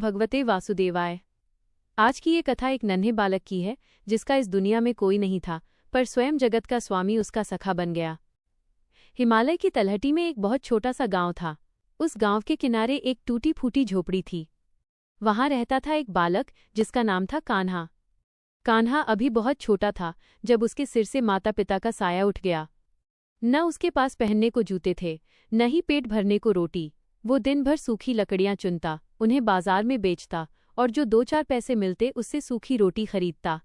भगवते वासुदेवाय। आज की ये कथा एक नन्हे बालक की है जिसका इस दुनिया में कोई नहीं था, पर स्वयं जगत का स्वामी उसका सखा बन गया। हिमालय की तलहटी में एक बहुत छोटा सा गांव था। उस गांव के किनारे एक टूटी फूटी झोपड़ी थी। वहां रहता था एक बालक जिसका नाम था कान्हा। कान्हा अभी बहुत छोटा था जब उसके सिर से माता पिता का साया उठ गया। न उसके पास पहनने को जूते थे, न ही पेट भरने को रोटी। वो दिन भर सूखी लकड़ियां चुनता, उन्हें बाजार में बेचता और जो 2-4 पैसे मिलते उससे सूखी रोटी खरीदता।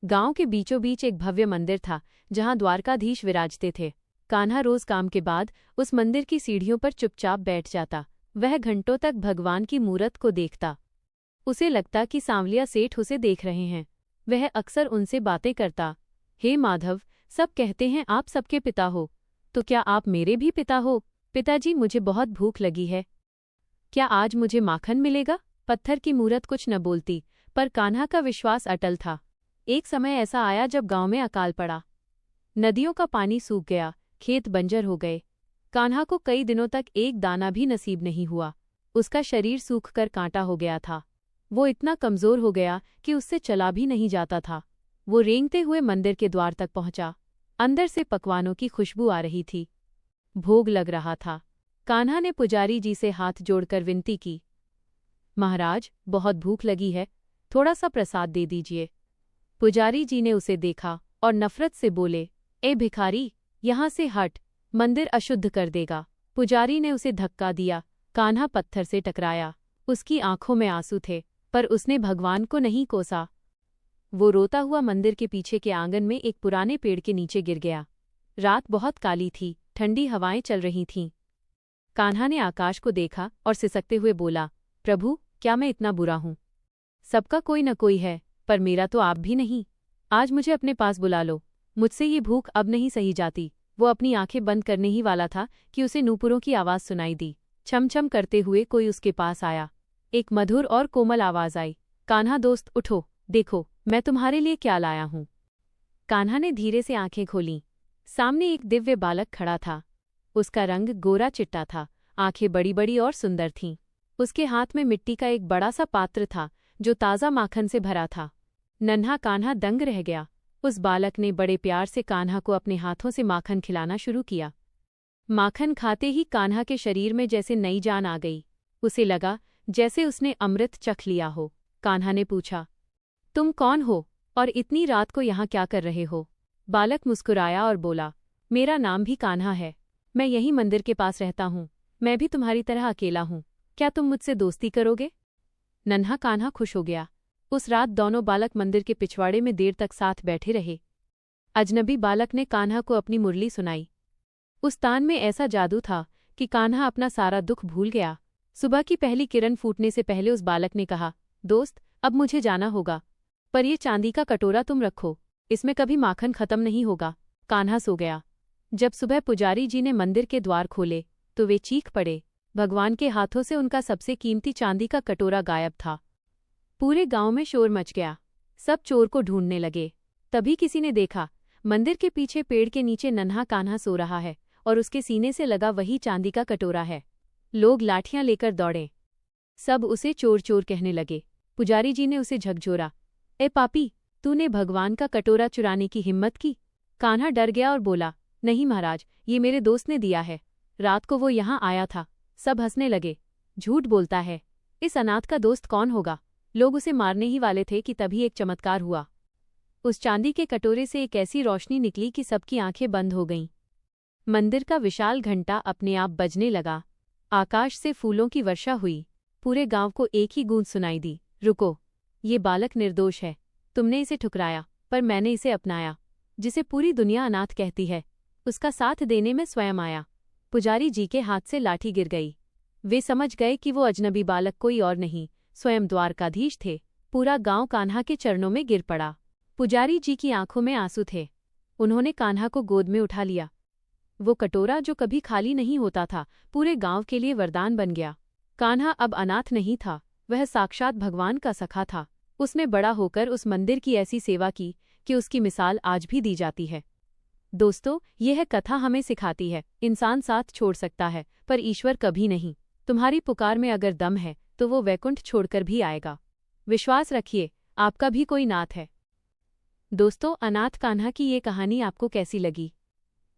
गांव के बीचों बीच एक भव्य मंदिर था जहां द्वारकाधीश विराजते थे। कान्हा रोज काम के बाद उस मंदिर की सीढ़ियों पर चुपचाप बैठ जाता। वह घंटों तक भगवान की मूरत को देखता। उसे लगता कि सांवलिया सेठ उसे देख रहे हैं। वह अक्सर उनसे बातें करता। हे माधव, सब कहते हैं आप सबके पिता हो, तो क्या आप मेरे भी पिता हो? पिताजी, मुझे बहुत भूख लगी है, क्या आज मुझे माखन मिलेगा? पत्थर की मूरत कुछ न बोलती, पर कान्हा का विश्वास अटल था। एक समय ऐसा आया जब गांव में अकाल पड़ा। नदियों का पानी सूख गया, खेत बंजर हो गए। कान्हा को कई दिनों तक एक दाना भी नसीब नहीं हुआ। उसका शरीर सूखकर कांटा हो गया था। वो इतना कमजोर हो गया कि उससे चला भी नहीं जाता था। वो रेंगते हुए मंदिर के द्वार तक पहुंचा। अंदर से पकवानों की खुशबू आ रही थी। भोग लग रहा था। कान्हा ने पुजारी जी से हाथ जोड़कर विनती की, महाराज, बहुत भूख लगी है, थोड़ा सा प्रसाद दे दीजिए। पुजारी जी ने उसे देखा और नफरत से बोले, ए भिखारी, यहाँ से हट, मंदिर अशुद्ध कर देगा। पुजारी ने उसे धक्का दिया। कान्हा पत्थर से टकराया। उसकी आंखों में आंसू थे, पर उसने भगवान को नहीं कोसा। वो रोता हुआ मंदिर के पीछे के आंगन में एक पुराने पेड़ के नीचे गिर गया। रात बहुत काली थी, ठंडी हवाएं चल रही थीं। कान्हा ने आकाश को देखा और सिसकते हुए बोला, प्रभु, क्या मैं इतना बुरा हूं? सबका कोई न कोई है, पर मेरा तो आप भी नहीं। आज मुझे अपने पास बुला लो, मुझसे ये भूख अब नहीं सही जाती। वो अपनी आंखें बंद करने ही वाला था कि उसे नूपुरों की आवाज सुनाई दी। छम छम करते हुए कोई उसके पास आया। एक मधुर और कोमल आवाज आई, कान्हा दोस्त, उठो, देखो मैं तुम्हारे लिए क्या लाया हूं। कान्हा ने धीरे से आंखें खोलीं। सामने एक दिव्य बालक खड़ा था। उसका रंग गोरा चिट्टा था, आंखें बड़ी बड़ी और सुंदर थीं। उसके हाथ में मिट्टी का एक बड़ा सा पात्र था जो ताज़ा माखन से भरा था। नन्हा कान्हा दंग रह गया। उस बालक ने बड़े प्यार से कान्हा को अपने हाथों से माखन खिलाना शुरू किया। माखन खाते ही कान्हा के शरीर में जैसे नई जान आ गई। उसे लगा जैसे उसने अमृत चख लिया हो। कान्हा ने पूछा, तुम कौन हो और इतनी रात को यहाँ क्या कर रहे हो? बालक मुस्कुराया और बोला, मेरा नाम भी कान्हा है, मैं यहीं मंदिर के पास रहता हूँ। मैं भी तुम्हारी तरह अकेला हूँ, क्या तुम मुझसे दोस्ती करोगे? नन्हा कान्हा खुश हो गया। उस रात दोनों बालक मंदिर के पिछवाड़े में देर तक साथ बैठे रहे। अजनबी बालक ने कान्हा को अपनी मुरली सुनाई। उस तान में ऐसा जादू था कि कान्हा अपना सारा दुख भूल गया। सुबह की पहली किरण फूटने से पहले उस बालक ने कहा, दोस्त, अब मुझे जाना होगा, पर ये चांदी का कटोरा तुम रखो, इसमें कभी माखन खत्म नहीं होगा। कान्हा सो गया। जब सुबह पुजारी जी ने मंदिर के द्वार खोले तो वे चीख पड़े। भगवान के हाथों से उनका सबसे कीमती चांदी का कटोरा गायब था। पूरे गांव में शोर मच गया। सब चोर को ढूंढने लगे। तभी किसी ने देखा, मंदिर के पीछे पेड़ के नीचे नन्हा कान्हा सो रहा है और उसके सीने से लगा वही चांदी का कटोरा है। लोग लाठियां लेकर दौड़े। सब उसे चोर चोर कहने लगे। पुजारी जी ने उसे झकझोरा, ए पापी, तूने भगवान का कटोरा चुराने की हिम्मत की? कान्हा डर गया और बोला, नहीं महाराज, ये मेरे दोस्त ने दिया है, रात को वो यहाँ आया था। सब हंसने लगे। झूठ बोलता है, इस अनाथ का दोस्त कौन होगा? लोग उसे मारने ही वाले थे कि तभी एक चमत्कार हुआ। उस चांदी के कटोरे से एक ऐसी रोशनी निकली कि सबकी आंखें बंद हो गईं। मंदिर का विशाल घंटा अपने आप बजने लगा। आकाश से फूलों की वर्षा हुई। पूरे गांव को एक ही गूंज सुनाई दी, रुको, ये बालक निर्दोष है। तुमने इसे ठुकराया, पर मैंने इसे अपनाया। जिसे पूरी दुनिया अनाथ कहती है, उसका साथ देने में स्वयं आया। पुजारी जी के हाथ से लाठी गिर गई। वे समझ गए कि वो अजनबी बालक कोई और नहीं, स्वयं द्वारकाधीश थे। पूरा गांव कान्हा के चरणों में गिर पड़ा। पुजारी जी की आंखों में आंसू थे। उन्होंने कान्हा को गोद में उठा लिया। वो कटोरा जो कभी खाली नहीं होता था, पूरे गांव के लिए वरदान बन गया। कान्हा अब अनाथ नहीं था, वह साक्षात भगवान का सखा था। उसने बड़ा होकर उस मंदिर की ऐसी सेवा की कि उसकी मिसाल आज भी दी जाती है। दोस्तों, यह कथा हमें सिखाती है, इंसान साथ छोड़ सकता है, पर ईश्वर कभी नहीं। तुम्हारी पुकार में अगर दम है तो वो वैकुंठ छोड़कर भी आएगा। विश्वास रखिए, आपका भी कोई नाथ है। दोस्तों, अनाथ कान्हा की ये कहानी आपको कैसी लगी?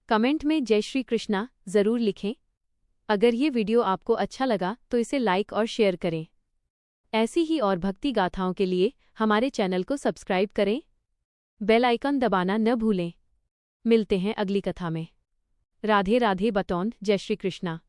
कमेंट में जय श्री कृष्णा जरूर लिखें। अगर ये वीडियो आपको अच्छा लगा तो इसे लाइक और शेयर करें। ऐसी ही और भक्ति गाथाओं के लिए हमारे चैनल को सब्सक्राइब करें। बेल आइकन दबाना न भूलें। मिलते हैं अगली कथा में। राधे राधे बतौन, जय श्री कृष्णा।